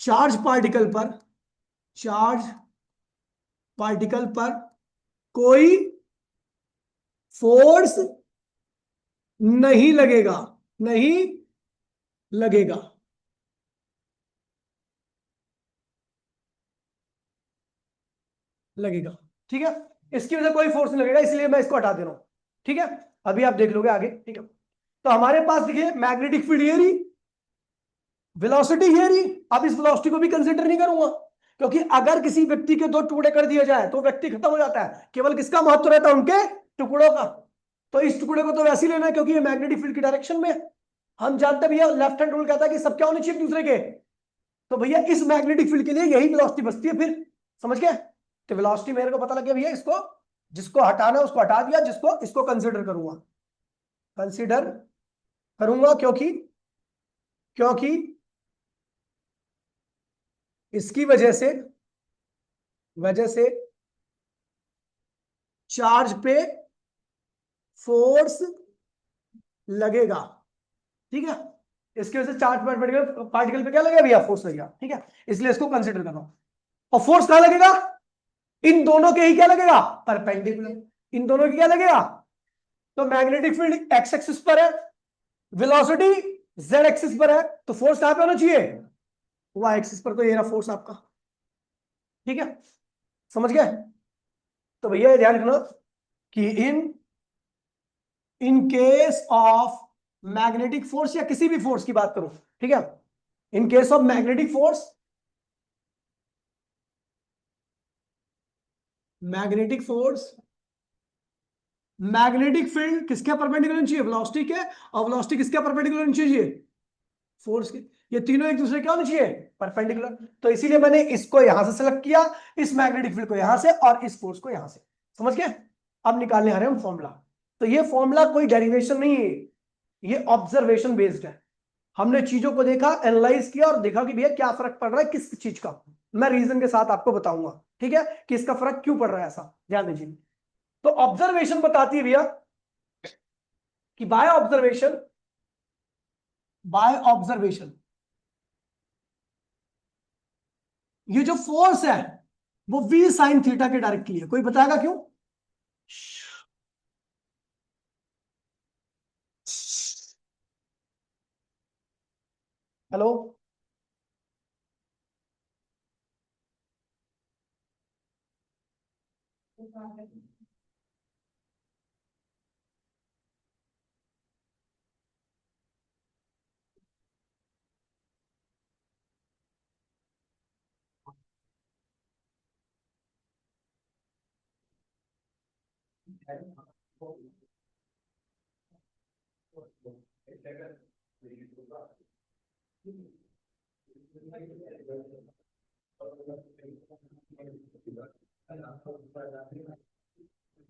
[SPEAKER 1] चार्ज पार्टिकल पर कोई फोर्स नहीं लगेगा, नहीं लगेगा। लगेगा, ठीक है, इसकी वजह से कोई फोर्स नहीं लगेगा, इसलिए मैं इसको हटा दे रहा हूं। ठीक है, अभी आप देख लोगे आगे। ठीक है, तो हमारे पास देखिए मैग्नेटिक फील्ड ये रही, वेलोसिटी ये रही। अब इस वेलोसिटी को भी कंसीडर नहीं करूंगा, क्योंकि अगर किसी व्यक्ति के दो टुकड़े कर दिए जाए तो व्यक्ति खत्म हो जाता है, केवल किसका महत्व रहता है, उनके टुकड़ों का। तो इस टुकड़े को तो वैसे ही लेना है क्योंकि ये मैग्नेटिक फील्ड की डायरेक्शन में है। हम जानते हैं भैया लेफ्ट हैंड रूल कहता है कि सब क्या होने चाहिए दूसरे के। तो भैया इस मैग्नेटिक फील्ड के लिए यही वेलोसिटी बचती है, फिर समझ गए। तो वेलोसिटी मेरे को पता लग गया भैया, इसको जिसको हटाना है उसको हटा दिया, जिसको इसको कंसीडर करूंगा, कंसीडर करूंगा, क्योंकि क्योंकि इसकी वजह से चार्ज पे फोर्स लगेगा। ठीक है, इसकी वजह से चार्ज पार्टिकल पे क्या लगेगा भैया, फोर्स लगेगा। ठीक है, इसलिए इसको कंसीडर कर रहा हूं। और फोर्स कहां लगेगा, इन दोनों के ही क्या लगेगा, परपेंडिकुलर। इन दोनों की क्या लगेगा, तो मैग्नेटिक फील्ड एक्स एक्सिस पर है, वेलोसिटी जेड एक्सिस पर है, तो फोर्स कहां पे होना चाहिए, वाई एक्सिस पर। तो ये रहा फोर्स आपका। ठीक है, समझ गए। तो भैया ये ध्यान रखना कि in case of magnetic force या किसी भी फोर्स की बात करूं, ठीक है, in case of magnetic force magnetic field किसके परपेंडिकुलर होनी चाहिए, वेलोसिटी के, और वेलोसिटी किसके परपेंडिकुलर होनी चाहिए, फोर्स के। ये तीनों एक दूसरे क्या होने चाहिए, परपेंडिकुलर। तो इसीलिए मैंने इसको यहां से सेलेक्ट किया, इस मैग्नेटिक फील्ड को यहां से और इस फोर्स को यहां से। समझ गए। अब निकालने आ रहे हैं हम फॉर्मूला। तो ये फॉर्मूला कोई डेरिवेशन नहीं है, ये ऑब्जर्वेशन बेस्ड है। हमने चीजों को देखा, एनालाइज किया और देखा कि भैया क्या फर्क पड़ रहा है किस चीज का। मैं रीजन के साथ आपको बताऊंगा, ठीक है, कि इसका फर्क क्यों पड़ रहा है, ऐसा ध्यान दीजिए। तो ऑब्जर्वेशन बताती है भैया कि बाय ऑब्जर्वेशन ये जो फोर्स है वो v साइन थीटा के डायरेक्टली है। कोई बताएगा क्यों, हेलो।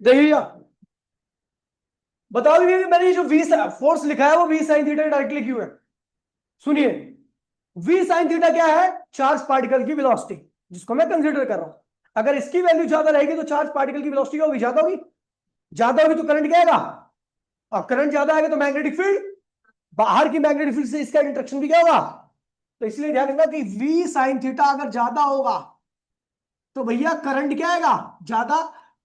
[SPEAKER 1] देखिए बताओ ये मैंने ये जो वी फोर्स लिखा है वो वी साइन थीटा डायरेक्टली क्यों है। सुनिए, वी साइन थीटा क्या है, चार्ज पार्टिकल की वेलोसिटी, जिसको मैं कंसीडर कर रहा हूं। अगर इसकी वैल्यू ज्यादा रहेगी तो चार्ज पार्टिकल की वेलोसिटी होगी, ज्यादा होगी तो करंट क्या आएगा, और करंट ज्यादा आएगा तो मैग्नेटिक फील्ड, बाहर की मैग्नेटिक फील्ड से इसका इंटरेक्शन भी क्या होगा। तो इसलिए ध्यान रखना कि वी साइन थीटा अगर ज्यादा होगा तो भैया करंट क्या आएगा, ज्यादा।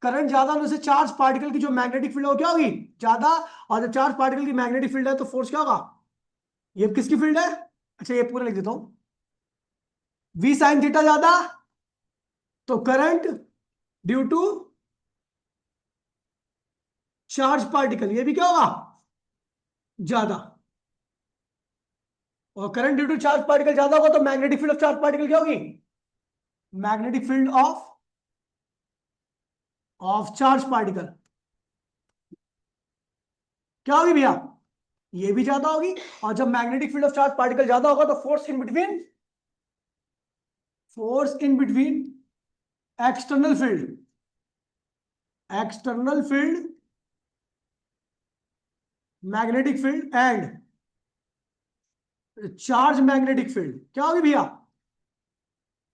[SPEAKER 1] करंट ज्यादा होने से चार्ज पार्टिकल की जो मैग्नेटिक फील्ड है वो क्या होगी, ज्यादा। और जब चार्ज पार्टिकल की मैग्नेटिक फील्ड है तो फोर्स क्या होगा, ये किसकी फील्ड है, अच्छा ये पूरा लिख देता हूं। वी साइन थीटा ज्यादा तो current due to charge particle, ये भी क्या होगा, ज्यादा, और current due to charge particle ज्यादा होगा तो magnetic field of charge particle क्या होगी? Magnetic field of charge particle क्या होगी भैया? ये भी ज्यादा होगी। और जब magnetic field of charge particle ज्यादा होगा तो force in between external field magnetic field and charge magnetic field क्या होगी भैया?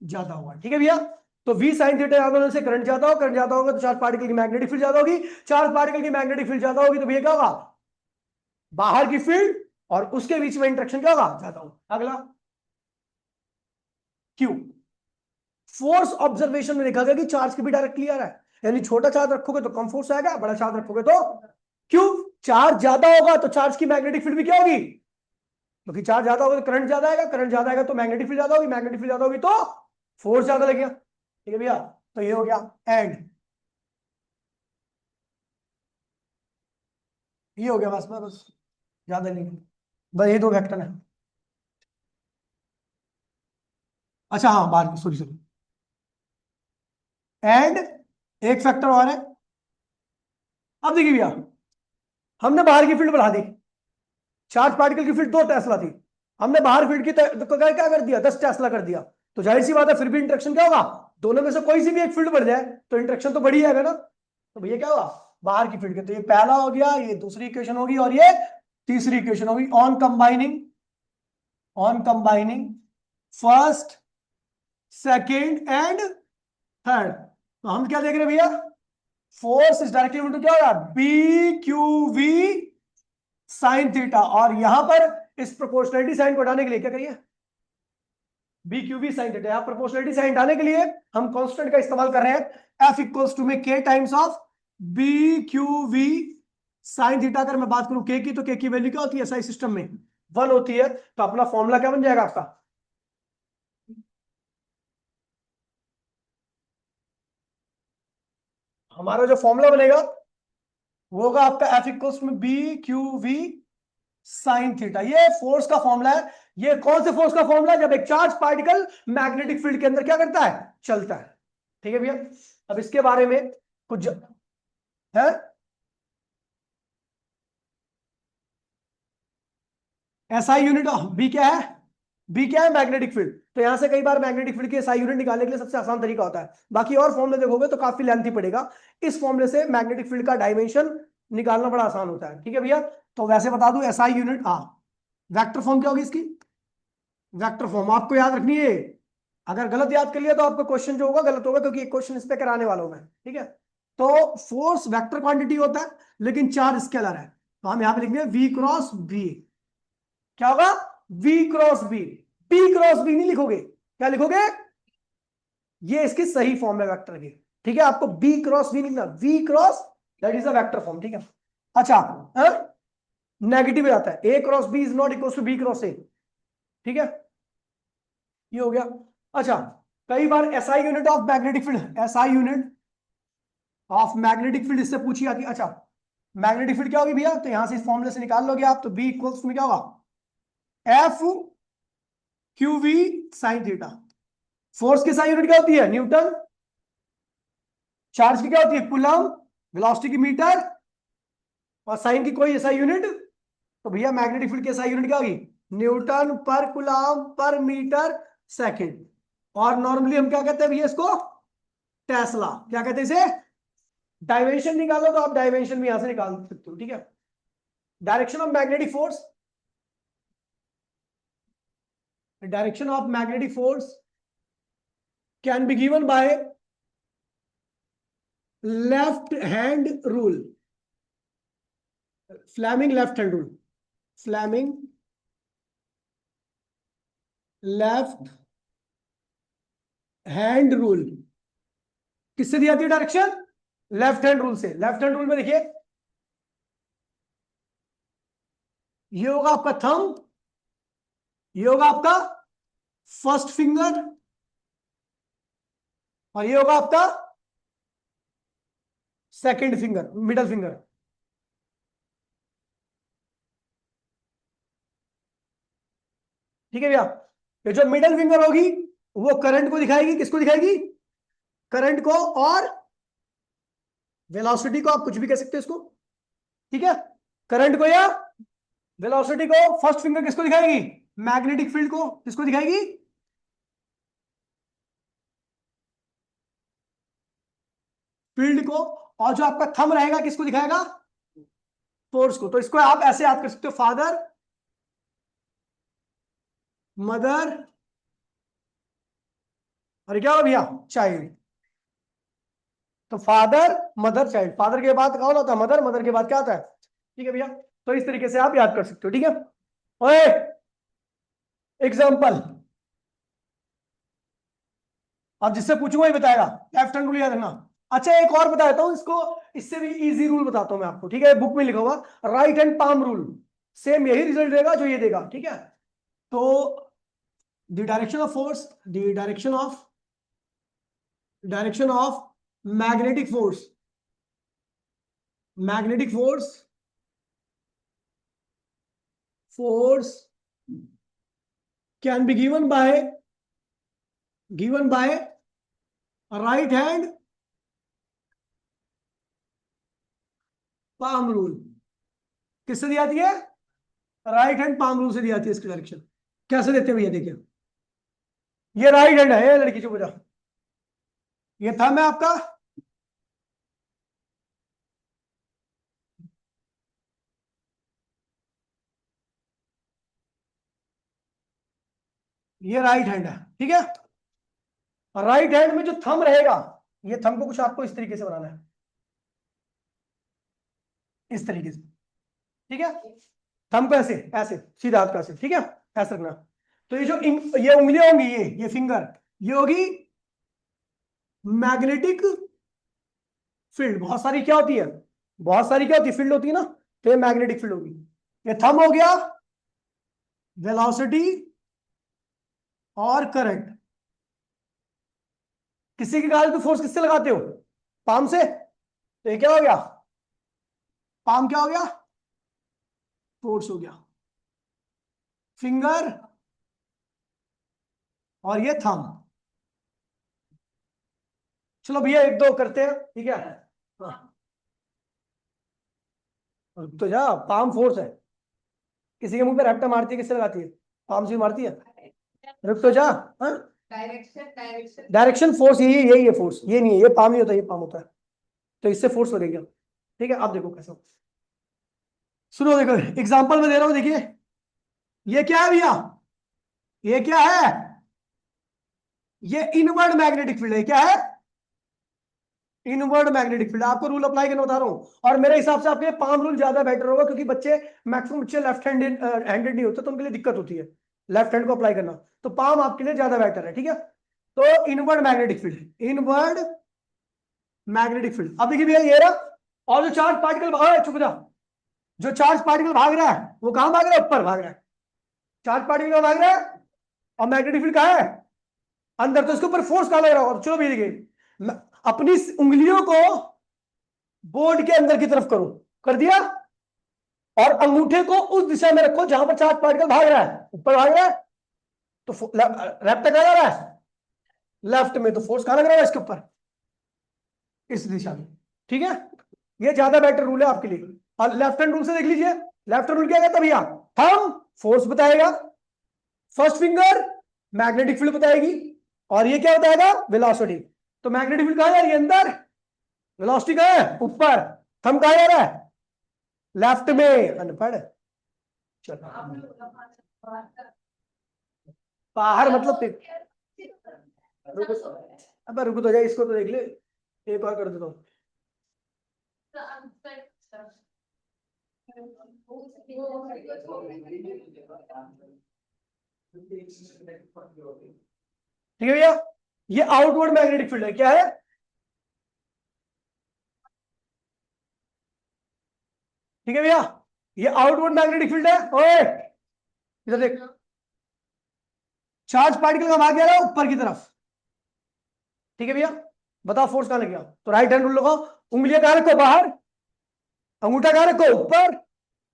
[SPEAKER 1] ज्यादा होगा। ठीक है भैया। तो v साइन थीटा याद होने से करंट ज्यादा हो, करंट ज्यादा होगा तो चार्ज पार्टिकल की मैग्नेटिक फील्ड ज्यादा होगी, चार्ज पार्टिकल की मैग्नेटिक फील्ड ज्यादा होगी तो भैया क्या होगा? बाहर की फील्ड और उसके बीच में इंटरेक्शन क्या होगा? ज्यादा होगा। अगला क्यू, फोर्स ऑब्जर्वेशन में देखा गया कि चार्ज की भी डायरेक्टली आ रहा है, यानी छोटा चार्ज रखोगे तो कम फोर्स आएगा, बड़ा चार्ज रखोगे तो क्यों? चार्ज ज्यादा होगा तो चार्ज की मैग्नेटिक फील्ड भी क्या होगी? क्योंकि चार्ज ज्यादा होगा तो करंट ज्यादा आएगा, करंट ज्यादा आएगा तो मैग्नेटिक फील्ड ज्यादा होगी, मैग्नेटिक फील्ड ज्यादा होगी तो फोर्स ज्यादा लगेगा। ठीक है भैया। तो ये हो गया एंड, ये हो गया बस बस बस, ज्यादा नहीं, बस ये दो वेक्टर है। अच्छा हाँ, बाहर की, सॉरी सॉरी, एंड एक फैक्टर और है। अब देखिए भैया, हमने बाहर की फील्ड बढ़ा दी, चार्ज पार्टिकल की फील्ड 2 टेस्ला थी, हमने बाहर फील्ड की तो क्या कर दिया? 10 टेस्ला कर दिया। तो जाहिर सी बात है फिर भी इंटरेक्शन क्या होगा? दोनों में से कोई सी भी एक फील्ड बढ़ जाए तो इंटरेक्शन तो बढ़ी जाएगा ना। तो भैया क्या होगा? बाहर की फील्ड के, तो ये पहला हो गया, ये दूसरी इक्वेशन होगी और ये तीसरी इक्वेशन होगी। On combining first second and third, तो हम क्या देख रहे हैं भैया? Force is directly equal to क्या होगा? B Q V sine theta, और यहां पर इस प्रोपोर्शनलिटी साइन को हटाने के लिए क्या करिए? B Q V sine theta, यहां प्रोपोर्शनलिटी साइन हटाने के लिए हम कांस्टेंट का इस्तेमाल कर रहे हैं, एफ इक्वल्स टू में K times of B Q V sine theta. अगर मैं बात करूं के की, तो के की वैल्यू क्या होती है एसआई सिस्टम में? 1 होती है। तो अपना फॉर्मूला क्या बन जाएगा आपका? हमारा जो फॉर्मूला बनेगा वो होगा आपका एफ इक्वल्स में B Q V sine theta. ये फोर्स का फॉर्मूला है। ये कौन से फोर्स का फॉर्मूला है? जब एक चार्ज पार्टिकल मैग्नेटिक फील्ड के अंदर क्या करता है? चलता है। ठीक है भैया। अब इसके बारे में कुछ है, एसआई यूनिट बी क्या है? बी क्या है? Magnetic field. तो यहां से कई बार मैग्नेटिक फील्ड की एसआई यूनिट निकालने के लिए सबसे आसान तरीका होता है, बाकी और फॉर्मूले देखोगे तो काफी लेंथी पड़ेगा। इस फॉर्मूले से मैग्नेटिक फील्ड का डायमेंशन निकालना बड़ा आसान होता है। ठीक है भैया। तो वैसे बता दूं एसआई यूनिट, हाँ, वेक्टर फॉर्म क्या होगी इसकी? वेक्टर फॉर्म आपको याद रखनी है। अगर गलत याद कर लिया तो आपका क्वेश्चन जो होगा गलत होगा, क्योंकि एक क्वेश्चन इस पे कराने वाला हूं मैं। ठीक है। तो फोर्स वेक्टर क्वांटिटी होता है लेकिन चार्ज स्केलर है, तो हम यहां पे लिखेंगे वी क्रॉस बी। क्या होगा? V cross B. P cross B नहीं लिखोगे, क्या लिखोगे? ये इसकी सही फॉर्म है वेक्टर की। ठीक है। आपको बी क्रॉस बी लिखना, V cross, that is the vector form. ठीक है। अच्छा, नेगेटिव आता है, A cross B is not equal to B cross A. ठीक है, ये हो गया। अच्छा, कई बार SI unit of magnetic field, SI unit of magnetic field इससे पूछी जाती है। अच्छा, मैग्नेटिक फील्ड क्या होगी भैया? तो यहां से इस फॉर्मूले से निकाल लोगे आप, तो बी इक्वल्स में क्या होगा? F Q V sine theta. Force की साइन यूनिट क्या होती है? न्यूटन। चार्ज की क्या होती है? कूलम। वेलोसिटी की मीटर। और साइन की कोई ऐसा यूनिट, तो भैया मैग्नेटिक फील्ड की ऐसा यूनिट क्या होगी? न्यूटन पर कूलम पर मीटर सेकंड। और नॉर्मली हम क्या कहते हैं भैया इसको? टेस्ला। क्या कहते हैं इसे? डायमेंशन निकालो तो आप डायमेंशन भी यहां से निकाल सकते हो। ठीक है। Direction of magnetic force, direction of magnetic force can be given by left hand rule, Fleming left hand rule, Fleming left hand rule. किससे दी जाती है डायरेक्शन? लेफ्ट हैंड रूल से। लेफ्ट हैंड रूल में देखिए, ये होगा आपका थंब, ये होगा आपका फर्स्ट फिंगर, और ये होगा आपका सेकंड फिंगर, मिडल फिंगर। ठीक है भैया। ये जो मिडल फिंगर होगी वो करंट को दिखाएगी, किसको दिखाएगी? करंट को, और वेलोसिटी को, आप कुछ भी कह सकते हो इसको, ठीक है। करंट को या वेलोसिटी को। फर्स्ट फिंगर किसको दिखाएगी? मैग्नेटिक फील्ड को। किसको दिखाएगी? फील्ड को। और जो आपका थंब रहेगा किसको दिखाएगा? फोर्स को। तो इसको आप ऐसे याद कर सकते हो, फादर, मदर, और क्या हो भैया? चाइल्ड। तो फादर, मदर, चाइल्ड। फादर के बाद कौन होता है? मदर। मदर के बाद क्या आता है? ठीक है भैया। तो इस तरीके से आप याद कर सकते हो, ठीक है। ओए, एग्जाम्पल, अब जिससे पूछूंगा ही बताएगा। लेफ्ट हैंड रूल याद रखना। अच्छा, एक और बता देता हूं इसको, इससे भी इजी रूल बताता हूं मैं आपको, ठीक है। बुक में लिखा हुआ right hand palm rule. Same यही रिजल्ट देगा जो ये देगा, ठीक है। तो the direction of force, the direction of magnetic force, magnetic force can be given bye right hand palm rule. किससे दी जाती है? राइट हैंड पाम रूल से दी जाती है इसकी डायरेक्शन। कैसे देते हैं भैया? देखिए, ये राइट हैंड है, ये लड़की चुप हो जाओ, ये थंब है आपका, ये राइट हैंड है, ठीक है। राइट हैंड में जो थंब रहेगा, ये थंब को कुछ आपको इस तरीके से बनाना है, इस तरीके से, ठीक है। थंब को ऐसे, ऐसे सीधा हाथ का ऐसे, ठीक है, ऐसे रखना। तो ये जो ये उंगलियां होंगी, ये फिंगर, ये होगी मैग्नेटिक फील्ड। बहुत सारी क्या होती है? बहुत सारी क्या होती है? फील्ड होती है ना। तो ये मैग्नेटिक फील्ड होगी। ये थंब हो गया वेलोसिटी और करंट। किसी के गाल पे फोर्स किससे लगाते हो? पाम से। तो ये क्या हो गया? पाम क्या हो गया? फोर्स हो गया। फिंगर और ये थंब। चलो भैया एक दो करते हैं, ठीक है। हाँ, रुक तो जा, पाम फोर्स है। किसी के मुंह पे रैप्टा मारती है, किससे लगाती है? पाम से भी मारती है। रुक तो जा। हाँ, डायरेक्शन फोर्स यही यही है फोर्स, ये नहीं है, ये पाम नहीं होता, ये पाम होता है। तो इससे फोर्स लगेगा, ठीक है। आप देखो कैसे। सुनो, देखो एग्जांपल में दे रहा हूं, देखिए। ये क्या है भैया? ये क्या है? ये इनवर्ड मैग्नेटिक फील्ड है। क्या है? Inward magnetic field. आपको रूल अप्लाई करना बता रहा हूं, और मेरे हिसाब से आपके पाम रूल ज्यादा बेटर होगा, क्योंकि बच्चे मैक्सिमम बच्चे लेफ्ट हैंडेड नहीं होते, तो उनके लिए दिक्कत होती है लेफ्ट हैंड को अप्लाई करना। तो पाम आपके लिए ज्यादा बेटर है, ठीक है। तो inward magnetic field, inward magnetic field. अब देखिए भैया, ये रहा। और जो चार्ज पार्टिकल भाग, चुप जा, जो चार्ज पार्टिकल भाग रहा है वो कहां भाग रहा है? ऊपर भाग रहा है। चार्ज पार्टिकल कहां भाग रहा है? और मैग्नेटिक फील्ड कहां है? अंदर। तो इसके ऊपर फोर्स कहां लग रहा होगा? चलो भैया देखिए, अपनी उंगलियों को बोर्ड के अंदर की तरफ करो, कर दिया, और अंगूठे को उस दिशा में रखो जहां पर चार्ज पार्टिकल भाग रहा है, ऊपर भाग रहा है। तो लेफ्ट कहां जा रहा है? लेफ्ट में। तो फोर्स कहां लग रहा है इसके ऊपर? इस दिशा में, ठीक है। ये ज्यादा बेटर रूल है आपके लिए। और लेफ्ट हैंड रूल से देख लीजिए, लेफ्ट हैंड रूल क्या कहता है भैया? थंब फोर्स बताएगा, फर्स्ट फिंगर मैग्नेटिक फील्ड बताएगी, और ये क्या बताएगा? वेलोसिटी। तो मैग्नेटिक फील्ड कहां जा रही है? अंदर। वेलोसिटी कहां है? ऊपर। थंब कहां जा रहा है? लेफ्ट में। अनपढ़। चलो, बाहर मतलब रुको, अब रुको तो जाए, इसको तो देख ले, एक और कर देता हूँ। ठीक है भैया, ये आउटवर्ड मैग्नेटिक फील्ड है। क्या है? ठीक है भैया, ये आउटवर्ड मैग्नेटिक फील्ड है। ओए, इधर देख, चार्ज पार्टिकल का भाग गया है ऊपर की तरफ, ठीक है भैया। बताओ फोर्स कहां लग गया? तो राइट हैंड रूल लगाओ, उंगलियां कहां रखो? बाहर। अंगूठा कहां रखो? ऊपर,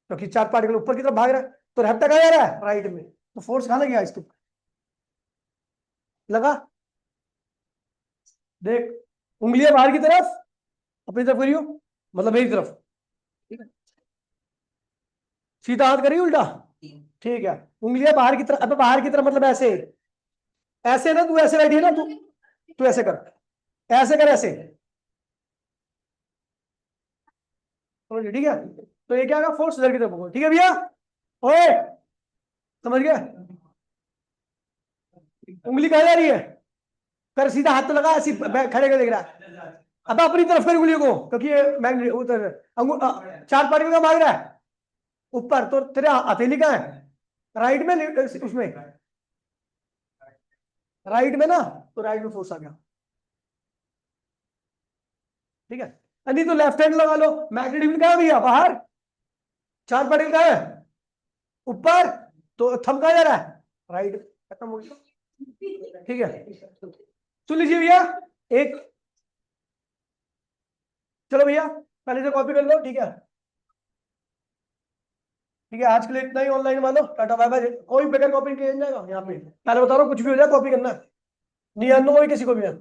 [SPEAKER 1] क्योंकि चार्ज पार्टिकल ऊपर की तरफ भाग रहा है। तो रहता कहां जा रहा है? राइट में। तो फोर्स कहाँ लगेगा इसके ऊपर? लगा? देख, उंगलियां बाहर की तरफ, अपनी तरफ करियो, मतलब मेरी तरफ। ठीक है, सीधा हाथ करिए उल्टा। ठीक है, उंगलियां बाहर की तरफ। अब बाहर की तरफ मतलब ऐसे, ऐसे ना, तू ऐसे बैठी है ना, तू तू ऐसे कर, ऐसे कर, ऐसे। ठीक है, तो ये क्या होगा, फोर्स इधर की तरफ होगा। ठीक है भैया, ओए, समझ गया? उंगली कहाँ जा रही है? कर, सीधा हाथ तो लगा, ऐसी खड़े कर देख रहा है। अब अपनी तरफ कर उंगलियों को, क्योंकि ये मैग्नेट उधर चार पार्टिकल का मांग रहा है ऊपर, तो तेरे हथेली कहाँ है? राइट में, उसमें राइट में ना, तो राइट में फोर्स आ गया। ठीक है, नहीं तो लेफ्ट हैंड लगा लो। मैग्नेटिक फील्ड कहाँ है भैया? बाहर। चार पार्टिकल कहाँ है? ऊपर। तो थंब कहाँ जा रहा है? राइट। खत्म हो गया। ठीक है, सुन लीजिए भैया, एक, चलो भैया पहले से कॉपी कर लो। ठीक है, ठीक है, आज के लिए इतना ही। ऑनलाइन वालो टाटा बाय बाय। कोई बगैर कॉपी के जाएगा यहाँ पे, पहले बता रहा हूँ, कुछ भी हो जाए कॉपी करना है, नहीं आना कोई किसी को भी है।